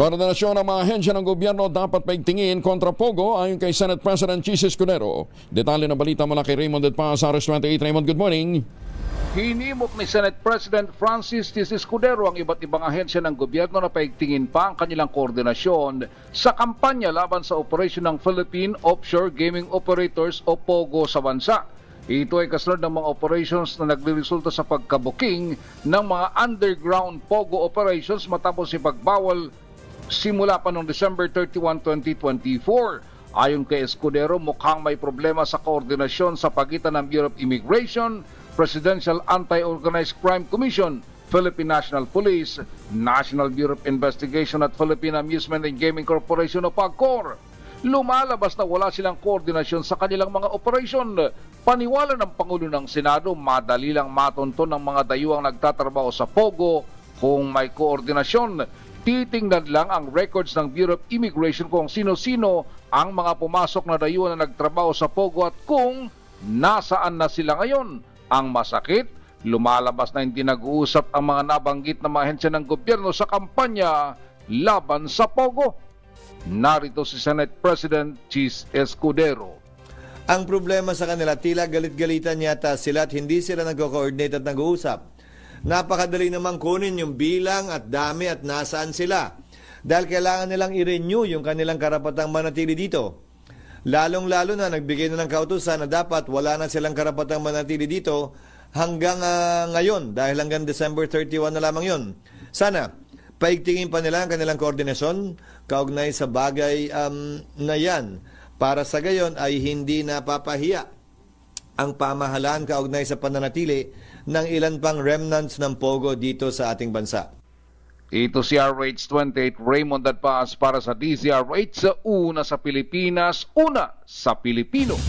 Koordinasyon ng mga ahensya ng gobyerno dapat paigtingin kontra Pogo ayon kay Senate President Chis Escudero. Detalye ng balita mula kay Raymond Edpa sa RS28. Raymond, good morning. Hinimok ni Senate President Francis Chis Escudero ang iba't ibang ahensya ng gobyerno na paigtingin pa ang kanilang koordinasyon sa kampanya laban sa operasyon ng Philippine Offshore Gaming Operators o POGO sa bansa. Ito ay kasunod ng mga operations na nagresulta sa pagkabuking ng mga underground POGO operations matapos ipagbawal simula pa noong December 31, 2024. Ayon kay Escudero, mukhang may problema sa koordinasyon sa pagitan ng Bureau of Immigration, Presidential Anti-Organized Crime Commission, Philippine National Police, National Bureau of Investigation at Philippine Amusement and Gaming Corporation o PAGCOR. Lumalabas na wala silang koordinasyon sa kanilang mga operasyon. Paniwala ng Pangulo ng Senado, madali lang matunton ng mga dayuhang nagtatrabaho sa POGO kung may koordinasyon. Titingnan lang ang records ng Bureau of Immigration kung sino-sino ang mga pumasok na dayuhan na nagtrabaho sa POGO at kung nasaan na sila ngayon. Ang masakit, lumalabas na hindi nag-uusap ang mga nabanggit na mga ahensya ng gobyerno sa kampanya laban sa POGO. Narito si Senate President Chis Escudero. Ang problema sa kanila, tila galit-galitan yata sila at hindi sila nag-coordinate at nag-uusap. Napakadali namang kunin yung bilang at dami at nasaan sila. Dahil kailangan nilang i-renew yung kanilang karapatang manatili dito. Lalong-lalo na nagbigay na ng kautusan na dapat wala na silang karapatang manatili dito hanggang ngayon dahil hanggang December 31 na lamang yon. Sana paigtingin pa nila ang kanilang koordinasyon kaugnay sa bagay na yan para sa gayon ay hindi napapahiya ang pamahalaan kaugnay sa pananatili ng ilan pang remnants ng POGO dito sa ating bansa. Ito si RH28 Raymond Adpaz para sa DZRH, una sa Pilipinas, una sa Pilipino.